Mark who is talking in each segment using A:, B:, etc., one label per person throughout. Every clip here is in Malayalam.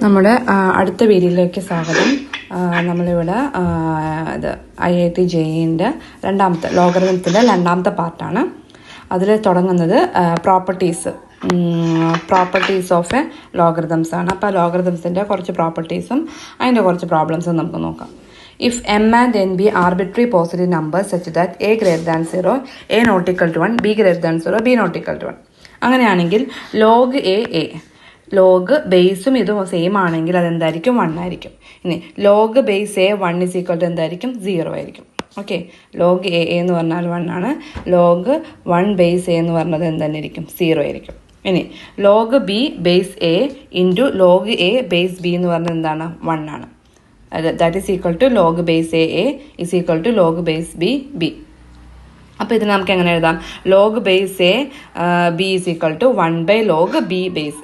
A: നമ്മുടെ അടുത്ത വീഡിയോയിലേക്ക് സ്വാഗതം. നമ്മളിവിടെ ഇത് IIT JEEൻ്റെ രണ്ടാമത്തെ ലോഗറിതംസിൻ്റെ രണ്ടാമത്തെ പാർട്ടാണ്. അതിൽ തുടങ്ങുന്നത് പ്രോപ്പർട്ടീസ് ഓഫ് എ ലോഗറിതംസ് ആണ്. അപ്പോൾ ലോഗറിതംസിൻ്റെ കുറച്ച് പ്രോപ്പർട്ടീസും അതിൻ്റെ കുറച്ച് പ്രോബ്ലംസും നമുക്ക് നോക്കാം. If m and n be arbitrary positive numbers such that a greater than 0, a not equal to 1, b greater than 0, b not equal to 1. അങ്ങനെയാണെങ്കിൽ log a ലോഗ് ബേസും ഇതും സെയിം ആണെങ്കിൽ അതെന്തായിരിക്കും 1 ആയിരിക്കും. ഇനി log base A 1 is equal to എന്തായിരിക്കും 0 ആയിരിക്കും. ഓക്കെ, ലോഗ് എ എന്ന് പറഞ്ഞാൽ 1 ആണ്. ലോഗ് 1 ബേസ് എ എന്ന് പറഞ്ഞത് എന്തായിരിക്കും 0 ആയിരിക്കും. ഇനി log B base A into log A base B എന്ന് പറഞ്ഞത് എന്താണ് 1 ആണ്. That is equal to log base A is equal to log base B B. അപ്പോൾ ഇത് നമുക്ക് എങ്ങനെ എഴുതാം? Log base A B is equal to 1 by log B base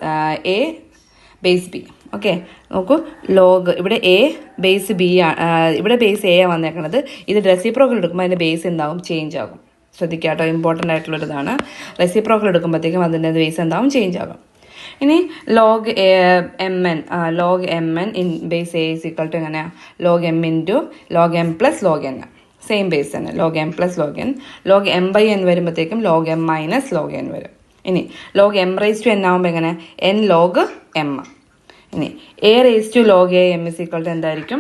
A: A base B. Okay, നോക്കൂ, ലോഗ് ഇവിടെ എ ബേസ് ബി ഇവിടെ ബേസ് എ വന്നേക്കണത്. ഇത് റെസിപ്രോക്കൽ എടുക്കുമ്പോൾ അതിൻ്റെ ബേസ് എന്താവും? ചേഞ്ച് ആകും. ശ്രദ്ധിക്കുക കേട്ടോ, ഇമ്പോർട്ടൻ്റ് ആയിട്ടുള്ളൊരിതാണ്. റെസിപ്രോക്കൽ എടുക്കുമ്പോഴത്തേക്കും അതിൻ്റെ ബേസ് എന്താവും? ചേഞ്ച് ആകും. ഇനി log M N in base A is equal to എങ്ങനെയാണ്? Log M into log M plus log N. Same base തന്നെ, log M plus log N. Log M by N വരുമ്പോഴത്തേക്കും log M minus log N വരും. ഇനി log M raise to N ആകുമ്പോൾ എങ്ങനെ? N log M. ഇനി A raise to log A M is equal to എന്തായിരിക്കും?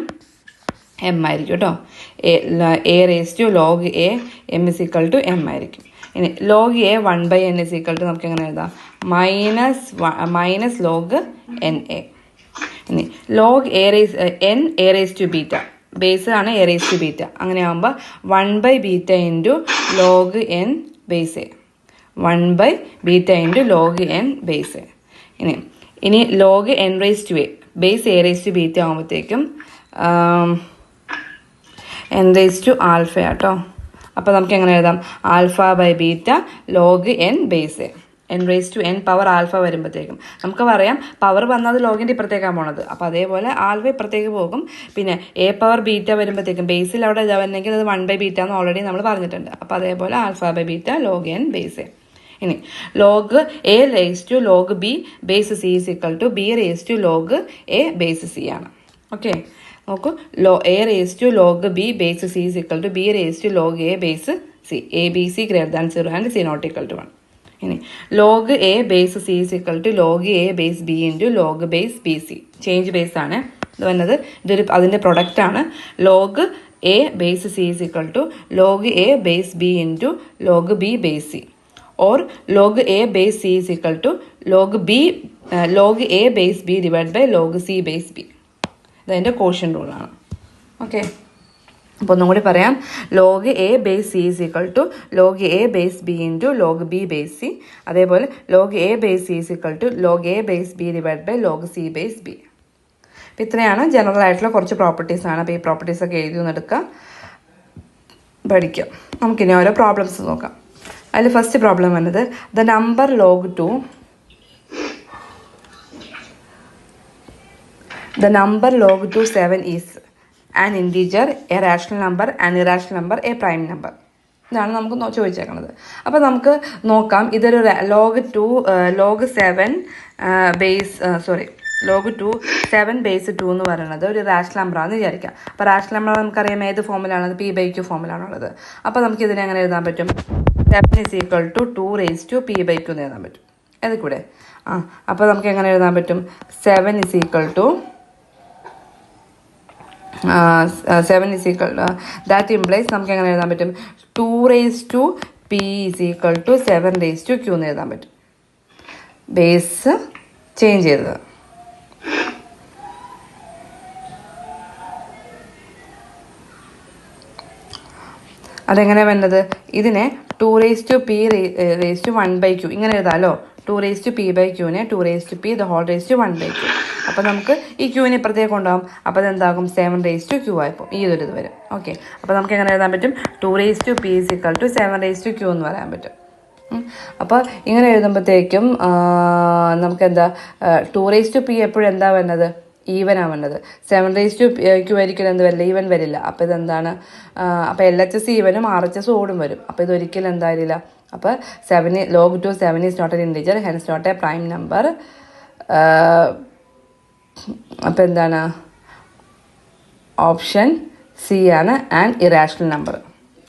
A: എം ആയിരിക്കും കേട്ടോ. A raise to log A M is equal to M ആയിരിക്കും. ഇനി log A 1 by N is equal to നമുക്ക് എങ്ങനെ എഴുതാം? Minus log N A. ഇനി log N A raise to beta, base ആണ് എ റേസ് ടു ബീറ്റ. അങ്ങനെ ആകുമ്പോൾ 1 by beta into log N base A, 1 by beta into log N base A. ഇനി log N raise to A base A raise to beta ആകുമ്പോഴത്തേക്കും എൻ റേസ് ടു ആൽഫ കേട്ടോ. അപ്പോൾ നമുക്ക് എങ്ങനെ എഴുതാം? Alpha by beta log N base A. N raise to N power alpha വരുമ്പോഴത്തേക്കും നമുക്ക് പറയാം പവർ വന്നത് ലോഗിൻ്റെ ഇപ്പുറത്തേക്കാണ് പോണത്. അപ്പോൾ അതേപോലെ ആൽഫ ഇപ്പുറത്തേക്ക് പോകും. പിന്നെ എ പവർ ബീറ്റ വരുമ്പോഴത്തേക്കും ബേസിൽ അവിടെ ഇതാവണമെങ്കിൽ അത് 1 ബൈ ബീറ്റ എന്ന് ഓൾറെഡി നമ്മൾ പറഞ്ഞിട്ടുണ്ട്. അപ്പോൾ അതേപോലെ alpha by beta log N base A. ഇനി log A raise to log B base C is equal to B raise to log A base C ആണ്. ഓക്കെ, നോക്കൂ, A raise to log B base C is equal to B raise to log A base C. A B C greater than 0 and C not equal to 1. ഇനി log A base C is equal to log A base B into log base B C. Change base ആണ് ഇത് വന്നത്. അതിൻ്റെ പ്രൊഡക്റ്റ് ആണ്. Log A base C is equal to log A base B into log B base C. Or log A base C is equal to log A base B divide by log C base B. ഇതതിൻ്റെ കോഷ്യൻ റൂളാണ്. ഓക്കെ, അപ്പോൾ ഒന്നും കൂടി പറയാം. Log A base C is equal to log A base B into log B base C. അതേപോലെ log A base C is equal to log A base B divide by log C base B. അപ്പോൾ ഇത്രയാണ് ജനറൽ ആയിട്ടുള്ള കുറച്ച് പ്രോപ്പർട്ടീസാണ്. അപ്പോൾ ഈ പ്രോപ്പർട്ടീസൊക്കെ എഴുതി ഒന്നെടുക്കുക, പഠിക്കാം. നമുക്കിനി ഓരോ പ്രോബ്ലംസ് നോക്കാം. അതിൽ ഫസ്റ്റ് പ്രോബ്ലം വന്നത് the number log 2 7 is an integer, a rational number, an irrational number, a prime number. ഇതാണ് നമുക്ക് ചോദിച്ചേക്കുന്നത്. അപ്പോൾ നമുക്ക് നോക്കാം. ഇതൊരു ലോഗ് 7 ബേസ് 2 എന്ന് പറയുന്നത് ഒരു റാഷണൽ നമ്പറാണെന്ന് വിചാരിക്കാം. അപ്പോൾ റാഷണൽ നമ്പർ നമുക്കറിയാം ഏത് ഫോമിലാണത്? P/Q ഫോമിലാണുള്ളത്. അപ്പോൾ നമുക്ക് ഇതിനെ എങ്ങനെ എഴുതാൻ പറ്റും? 7 is equal to 2 raised to P/Q എന്ന് എഴുതാൻ പറ്റും. അത് കൂടെ അപ്പോൾ നമുക്ക് എങ്ങനെ എഴുതാൻ പറ്റും? 7 is equal to that implies നമുക്ക് എങ്ങനെ എഴുതാൻ പറ്റും? 2 raised to P is equal to 7 raised to Q എന്ന് എഴുതാൻ പറ്റും. ബേസ് ചേഞ്ച് ചെയ്തത്. അതെങ്ങനെ വേണ്ടത്? ഇതിനെ 2 raised to P raised to 1 by Q ഇങ്ങനെ എഴുതാമല്ലോ. 2 raised to P by Qനെ 2 raised to P the whole raised to 1 by Q. അപ്പോൾ നമുക്ക് ഈ ക്യൂവിനെ ഇപ്പുറത്തേക്ക് കൊണ്ടുപോകും. അപ്പോൾ അതെന്താകും? 7 raised to Q ആയിപ്പോൾ ഈ ഒരു ഇത് വരും. ഓക്കെ, അപ്പോൾ നമുക്ക് എങ്ങനെ എഴുതാൻ പറ്റും? 2 raised to P is equal to 7 raised to Q എന്ന് പറയാൻ പറ്റും. അപ്പോൾ ഇങ്ങനെ എഴുതുമ്പോഴത്തേക്കും നമുക്ക് എന്താ 2 raised to P എപ്പോഴും എന്താ വരുന്നത്? ഈവൻ ആവേണ്ടത്. 7 raised to Q ഒരിക്കലും എന്ത് വരില്ല? ഈവൻ വരില്ല. അപ്പോൾ ഇതെന്താണ്? അപ്പോൾ LHS ഈവനും RHS ഓടും വരും. അപ്പോൾ ഇതൊരിക്കലും എന്തായില്ല. അപ്പോൾ log 2 7 is not an integer, hence not a prime number. അപ്പോൾ എന്താണ് ഓപ്ഷൻ സി ആണ് and irrational number.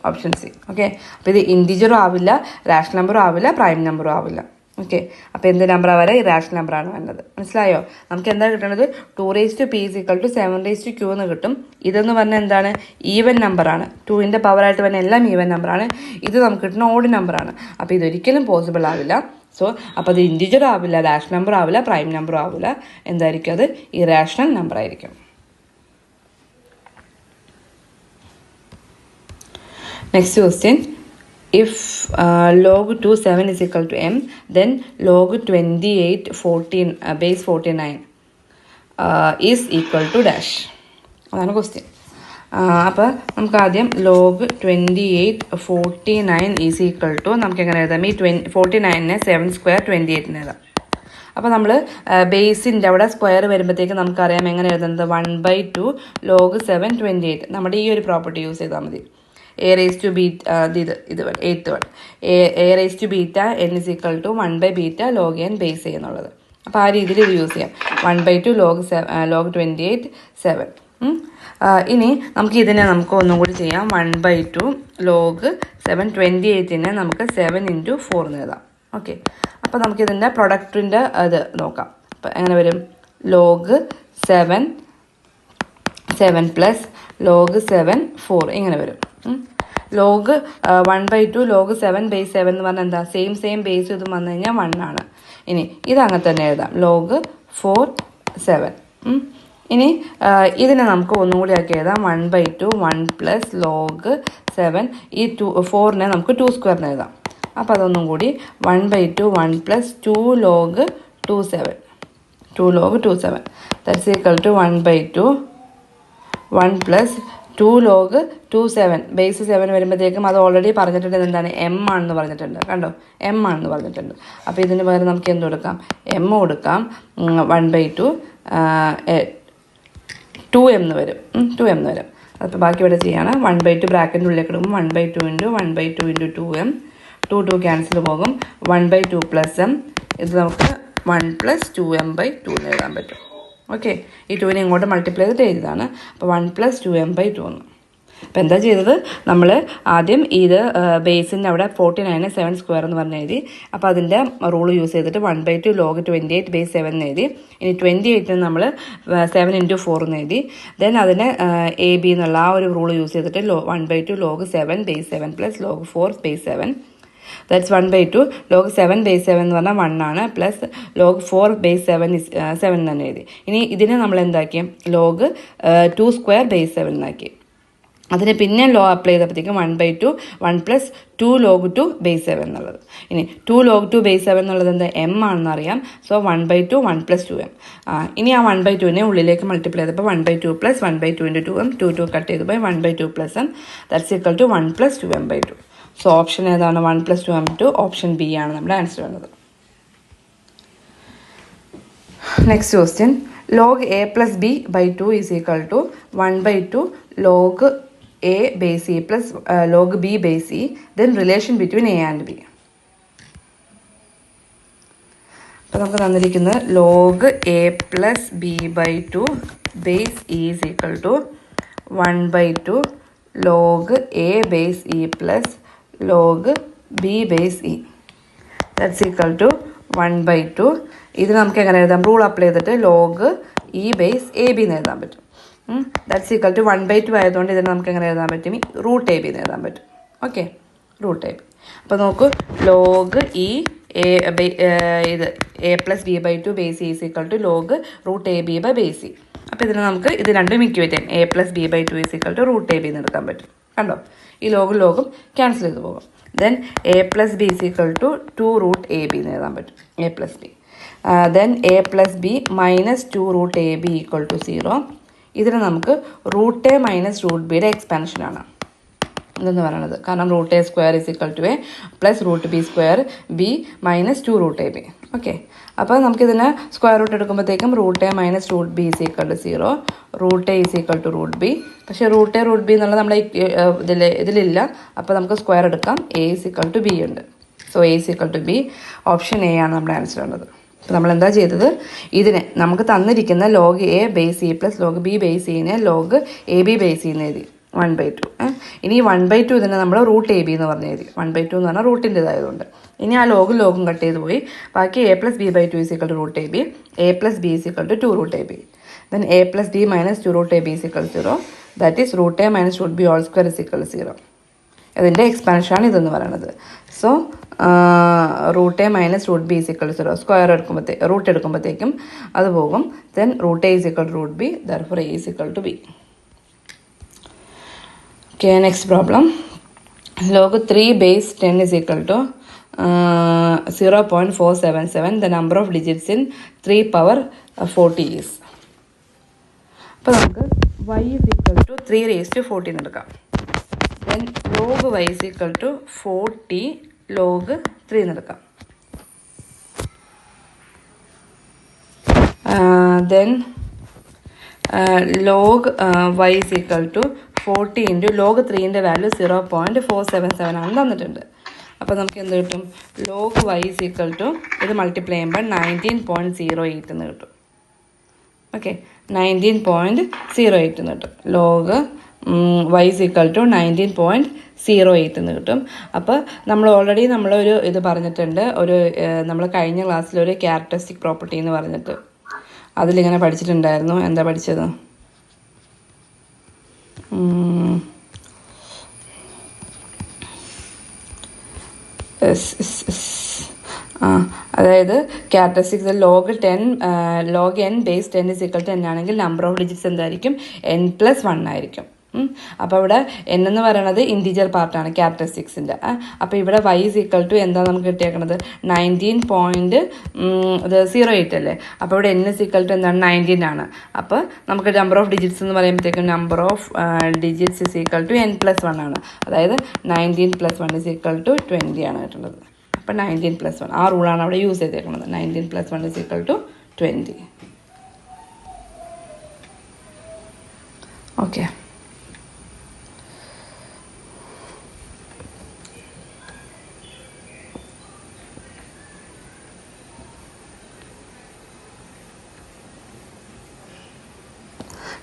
A: Option C. Okay, അപ്പോൾ ഇത് ഇൻറ്റിജറും ആവില്ല, റാഷണൽ നമ്പറും ആവില്ല, പ്രൈം നമ്പറും ആവില്ല. ഓക്കെ, അപ്പോൾ എന്ത് നമ്പറാണ് വരെ ഇറാഷണൽ നമ്പറാണ് വേണ്ടത്. മനസ്സിലായോ? നമുക്ക് എന്താ കിട്ടണത്? 2p = 7q എന്ന് കിട്ടും. ഇതെന്ന് പറഞ്ഞാൽ എന്താണ്? ഈവൻ നമ്പറാണ്. 2ൻ്റെ പവറായിട്ട് വരുന്ന എല്ലാം ഈവൻ നമ്പറാണ്. ഇത് നമുക്ക് കിട്ടുന്ന ഓഡ് നമ്പറാണ്. അപ്പോൾ ഇതൊരിക്കലും പോസിബിൾ ആവില്ല. സോ അപ്പോൾ അത് ഇൻറ്റിജർ ആവില്ല, റാഷണൽ നമ്പർ ആവില്ല, പ്രൈം നമ്പറും ആവില്ല. എന്തായിരിക്കും? അത് ഇറാഷണൽ നമ്പർ ആയിരിക്കും. Next question, if log 27 is equal to m, then log 28 base 49 is equal to dash. അതാണ് ക്വസ്റ്റ്യൻ. അപ്പോൾ നമുക്ക് ആദ്യം log 28 49 ഈസ് ഈക്വൽ ടു നമുക്ക് എങ്ങനെ എഴുതാം? ഈ 49നെ 7² 28 എഴുതാം. അപ്പോൾ നമ്മൾ ബേസിൻ്റെ അവിടെ സ്ക്വയർ വരുമ്പോഴത്തേക്ക് നമുക്കറിയാം എങ്ങനെ എഴുതുന്നത്? 1/2 log 7 28. നമ്മുടെ ഈ ഒരു പ്രോപ്പർട്ടി യൂസ് ചെയ്താൽ മതി. a raised to beta ഇത് 8th one a raised to beta n is equal to 1/beta log n base എന്നുള്ളത്. അപ്പോൾ ആ രീതിയിൽ ഇത് യൂസ് ചെയ്യാം. 1/2 log 28 7. ഇനി നമുക്ക് ഇതിനെ നമുക്ക് ഒന്നും കൂടി ചെയ്യാം. 1/2 log 7 28നെ നമുക്ക് 7 × 4 എന്ന് എഴുതാം. ഓക്കെ, അപ്പോൾ നമുക്കിതിൻ്റെ പ്രൊഡക്റ്റിൻ്റെ അത് നോക്കാം. അപ്പോൾ എങ്ങനെ വരും? log 7 പ്ലസ് log 7 4 ഇങ്ങനെ വരും. ലോഗ് 1/2 log 7 base 7 എന്ന് പറഞ്ഞാൽ എന്താ? സെയിം ബേസ് ഇതും വന്നു കഴിഞ്ഞാൽ 1 ആണ്. ഇനി ഇത് അങ്ങനെ തന്നെ എഴുതാം, log 4 7. ഇനി ഇതിനെ നമുക്ക് ഒന്നുകൂടി ആക്കി എഴുതാം. 1/2 1 പ്ലസ് log 7. ഈ 4നെ നമുക്ക് 2² എഴുതാം. അപ്പോൾ അതൊന്നും കൂടി 1/2 1 plus 2 log 27 that's equal to 1/2 1 plus 2 log 27 base 7 വരുമ്പോഴത്തേക്കും അത് ഓൾറെഡി പറഞ്ഞിട്ടുണ്ട് എന്താണ്? എം ആണെന്ന് പറഞ്ഞിട്ടുണ്ട്. കണ്ടോ? എം ആണെന്ന് പറഞ്ഞിട്ടുണ്ട്. അപ്പോൾ ഇതിന് പകരം നമുക്ക് എന്ത് കൊടുക്കാം? എം കൊടുക്കാം. 1/2 2m എന്ന് വരും. 2m എന്ന് വരും. അപ്പോൾ ബാക്കി ഇവിടെ ചെയ്യാണ്. 1/2 ബ്രാക്കറ്റിൻ്റെ ഉള്ളിലേക്ക് ഇടുമ്പോൾ 1/2 × 1/2 × 2m. 2 ക്യാൻസൽ പോകും. 1/2 പ്ലസ് എം. ഇത് നമുക്ക് 1 പ്ലസ് 2m/2 എന്ന് എഴുതാൻ പറ്റും. ഓക്കെ, ഈ 2നെ ഇങ്ങോട്ട് മൾട്ടിപ്ലൈ ചെയ്തിട്ട് എഴുതാണ്. അപ്പോൾ 1 പ്ലസ് 2m/2 എന്ന്. അപ്പോൾ എന്താ ചെയ്തത്? നമ്മൾ ആദ്യം ഇത് ബേസിൻ്റെ അവിടെ 49നെ 7² എന്ന് പറഞ്ഞ് എഴുതി. അപ്പോൾ അതിൻ്റെ റൂൾ യൂസ് ചെയ്തിട്ട് 1/2 log 28 base 7 എന്ന് എഴുതി. ഇനി 28ന് നമ്മൾ 7 × 4 എന്ന് എഴുതി. ദെൻ അതിനെ AB എന്നുള്ള ആ ഒരു റൂൾ യൂസ് ചെയ്തിട്ട് 1/2 log 7 base 7 plus log 4 base 7. That's 1/2 log 7 base 7 എന്ന് പറഞ്ഞാൽ 1 ആണ്. പ്ലസ് log 4 base 7 7 തന്നെ എഴുതി. ഇനി ഇതിനെ നമ്മൾ എന്താക്കി? log 2² base 7 എന്നാക്കി. അതിന് പിന്നെ law apply ചെയ്തപ്പോഴത്തേക്കും 1/2 1 plus 2 log 2 base 7 എന്നുള്ളത്. ഇനി 2 log 2 base 7 എന്നുള്ളത് എന്താ? എം ആണെന്ന് അറിയാം. So 1/2 1 plus 2m. ഇനി ആ 1/2നെ ഉള്ളിലേക്ക് മൾട്ടിപ്ലൈ ചെയ്തപ്പോൾ 1/2 പ്ലസ് 1/2 × 2m 2 കട്ട് ചെയ്ത് പോയി 1/2 plus m that's equal to 1 plus 2m/2. So option ഏതാണ്? 1 പ്ലസ് 2m/2. ഓപ്ഷൻ ബി ആണ് നമ്മുടെ ആൻസർ വരുന്നത്. Next question, log a plus b by 2 is equal to 1/2 log a base e plus log b base e. Then relation between a and b. അപ്പോൾ നമുക്ക് തന്നിരിക്കുന്നത് log a plus b by 2 base e is equal to 1/2 log a base e plus log b base e. That's equal to 1/2. ഇത് നമുക്ക് എങ്ങനെ എഴുതാം? റൂൾ അപ്ലൈ ചെയ്തിട്ട് log e base A B എന്ന് എഴുതാൻ പറ്റും. ദാറ്റ്സ് ഈക്വൽ ടു 1/2 ആയതുകൊണ്ട് ഇതിനെ നമുക്ക് എങ്ങനെ എഴുതാൻ പറ്റും? റൂട്ട് എ ബി എന്ന് എഴുതാൻ പറ്റും. Okay, root A B. അപ്പോൾ നോക്കൂ, log e ഇത് a plus B by 2 base is equal to log root A B by base E. അപ്പോൾ ഇതിന് നമുക്ക് ഇത് രണ്ടും ഇക്വേറ്റ് ചെയ്യാം. a plus B by 2 is equal to root A B എന്ന് എടുക്കാൻ പറ്റും. കണ്ടോ? ഈ ലോഗും ക്യാൻസൽ ചെയ്ത് പോകും. Then a plus B is equal to 2 root A B എന്ന് എഴുതാൻ പറ്റും. a plus B. Then a plus B minus 2 root A B equal to 0. ഇതിന് നമുക്ക് റൂട്ട് എ മൈനസ് റൂട്ട് ബിയുടെ എക്സ്പാൻഷനാണ് ഇതെന്ന് പറയണത്. കാരണം root A square is equal to A plus root B square B minus 2 root A B. Okay, അപ്പോൾ നമുക്കിതിന് സ്ക്വയർ റൂട്ട് എടുക്കുമ്പോഴത്തേക്കും root A minus root B is equal to 0, root A is equal to root B. പക്ഷേ റൂട്ട് എ റൂട്ട് ബി എന്നുള്ളത് നമ്മുടെ ഇതിലില്ല. അപ്പോൾ നമുക്ക് സ്ക്വയർ എടുക്കാം. A is equal to B ഉണ്ട്. So A is equal to B. Option A ആണ് നമ്മുടെ ആൻസർ ഉള്ളത്. അപ്പോൾ നമ്മൾ എന്താ ചെയ്തത്, ഇതിനെ നമുക്ക് തന്നിരിക്കുന്ന log A base E plus log B base ഇനെ ലോഗ് എ ബി ബേസ് ഇന്ന് എഴുതി 1/2. ഇനി 1/2 ഇതിനെ നമ്മൾ റൂട്ട് എ ബി എന്ന് പറഞ്ഞ് എഴുതി. 1/2 എന്ന് പറഞ്ഞാൽ റൂട്ടിൻ്റെതായതുകൊണ്ട്. ഇനി ആ ലോഗും കട്ട് ചെയ്ത് പോയി. ബാക്കി a plus B by 2 is equal to root A B, a plus B is equal to 2 root A B. Then a plus B minus 2 root A B is equal 0. That is root A minus root B whole square is equal 0. ഇതിൻ്റെ എക്സ്പാൻഷനാണ് ഇതെന്ന് പറയുന്നത്. So root A minus root B is equal 0 square root എടുക്കുമ്പോഴത്തേക്കും അത് പോകും. Then root A is equal to root B, therefore A is equal to B. Okay, next problem. Log 3 base 10 is equal to 0.477. The number of digits in 3 power 40 is. അപ്പോൾ നമുക്ക് y is equal to 3 raised to 14 എടുക്കാം. Then log y is equal to 40 log 3 എടുക്കാം. Then log y is equal to 40 into log 3ൻ്റെ വാല്യൂ 0.477 ആണ് തന്നിട്ടുണ്ട്. അപ്പോൾ നമുക്ക് എന്ത് കിട്ടും, log y is equal to ഇത് മൾട്ടിപ്ലൈ ചെയ്യുമ്പോൾ 19.08 എന്ന് കിട്ടും. ഓക്കെ, 19.08 എന്ന് കിട്ടും. Log y is equal to 19.08 എന്ന് കിട്ടും. അപ്പോൾ നമ്മൾ ഓൾറെഡി നമ്മളൊരു ഇത് പറഞ്ഞിട്ടുണ്ട്, നമ്മൾ കഴിഞ്ഞ ക്ലാസ്സിലൊരു ക്യാരക്ടറിസ്റ്റിക് പ്രോപ്പർട്ടി എന്ന് പറഞ്ഞിട്ട് അതിലിങ്ങനെ പഠിച്ചിട്ടുണ്ടായിരുന്നു. എന്താ പഠിച്ചത്? അതായത് characteristics log n base 10 is equal to n ആണെങ്കിൽ നമ്പർ ഓഫ് ഡിജിറ്റ്സ് എന്തായിരിക്കും, n+1 ആയിരിക്കും. അപ്പോൾ ഇവിടെ n എന്ന് പറയുന്നത് ഇൻറ്റീജർ പാർട്ടാണ് ക്യാരക്ടറിസ്റ്റിക്സിൻ്റെ. അപ്പോൾ ഇവിടെ y is equal to എന്താ നമുക്ക് കിട്ടിയേക്കണത്, 19.08 അല്ലേ. അപ്പോൾ ഇവിടെ n is equal to എന്താണ്, 19 ആണ്. അപ്പോൾ നമുക്ക് നമ്പർ ഓഫ് ഡിജിറ്റ്സ് എന്ന് പറയുമ്പോഴത്തേക്കും number of digits is equal to n+1 ആണ്. അതായത് 19+1 is equal to 20 ആണ് കിട്ടുന്നത്. അപ്പോൾ 19+1 ആ റൂളാണ് അവിടെ യൂസ് ചെയ്തേക്കുന്നത്. 19+1 is equal to 20. Okay,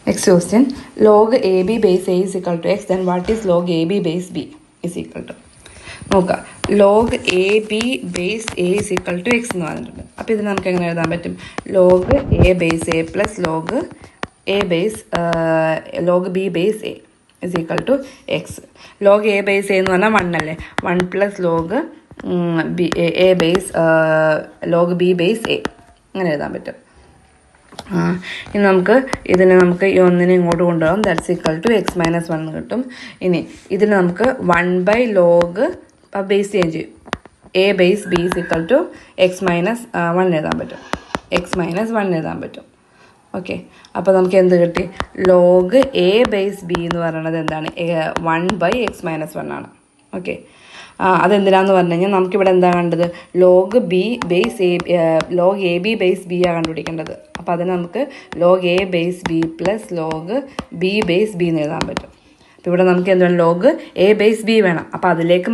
A: next question. Log AB base A is equal to x, then what is log AB base B is equal to? നോക്കാം, log AB base A is equal to x എന്ന് പറഞ്ഞിട്ടുണ്ട്. അപ്പോൾ ഇത് നമുക്ക് എങ്ങനെ എഴുതാൻ പറ്റും, log A base A plus log A base log B base A is equal to x. log A base A എന്ന് പറഞ്ഞാൽ 1 അല്ലേ, 1 plus log A base log B base A അങ്ങനെ എഴുതാൻ പറ്റും. ഇനി നമുക്ക് ഈ ഒന്നിനെ ഇങ്ങോട്ട് കൊണ്ടുപോകാം. That's equal to x minus 1 കിട്ടും. ഇനി ഇതിന് നമുക്ക് 1/log ബേസ് ചേഞ്ച് ചെയ്യും, a base b is equal to x minus 1 എഴുതാൻ പറ്റും. എഴുതാൻ പറ്റും. ഓക്കെ, അപ്പോൾ നമുക്ക് എന്ത് കിട്ടി, ലോഗ് a ബേസ് b എന്ന് പറയുന്നത് എന്താണ്, 1/x മൈനസ് 1 ആണ്. ഓക്കെ, അതെന്തിനാന്ന് പറഞ്ഞു കഴിഞ്ഞാൽ നമുക്കിവിടെ എന്താ കണ്ടത്, log B base log A B base B ആണ് കണ്ടുപിടിക്കേണ്ടത്. അപ്പോൾ അതിന് നമുക്ക് log A base B plus log B base B എന്ന് എഴുതാൻ പറ്റും. അപ്പോൾ ഇവിടെ നമുക്ക് എന്താണ്, ലോഗ് എ ബേസ് ബി വേണം. അപ്പോൾ അതിലേക്കും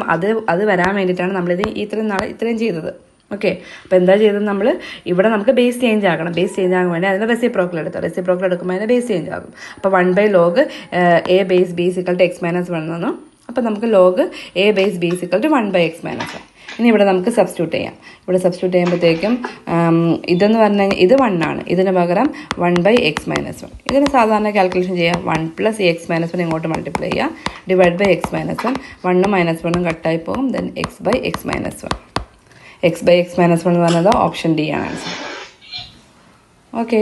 A: അത് വരാൻ വേണ്ടിയിട്ടാണ് നമ്മളിത് ഇത്രയും ചെയ്തത്. ഓക്കെ, അപ്പോൾ എന്താ ചെയ്തത്, നമ്മൾ ഇവിടെ നമുക്ക് ബേസ് ചേഞ്ച് ആക്കണം. ബേസ് ചേഞ്ച് ആകാൻ വേണ്ടി അതിന് റെസിപ്രോക്കൽ എടുക്കുമ്പോൾ അതിന് ബേസ് ചേഞ്ച് ആകും. അപ്പോൾ 1/log A base B equal to x minus 1 എന്നു. അപ്പോൾ നമുക്ക് log A base B equal to 1/x minus 1. ഇനി ഇവിടെ നമുക്ക് സബ്സ്റ്റിറ്റ്യൂട്ട് ചെയ്യാം. ഇവിടെ സബ്സ്റ്റിറ്റ്യൂട്ട് ചെയ്യുമ്പോഴത്തേക്കും ഇതെന്ന് പറഞ്ഞു കഴിഞ്ഞാൽ ഇത് 1 ആണ്, ഇതിന് പകരം 1/x മൈനസ് 1. ഇതിന് സാധാരണ കാൽക്കുലേഷൻ ചെയ്യാം, 1 + x മൈനസ് 1 ഇങ്ങോട്ട് മൾട്ടിപ്ലൈ ചെയ്യുക, divide by x minus 1. 1 minus 1 കട്ടായി പോകും. Then x/x minus 1. x/x minus 1 എന്ന് പറഞ്ഞത് ഓപ്ഷൻ ഡി ആണ് ആൻസർ. ഓക്കെ.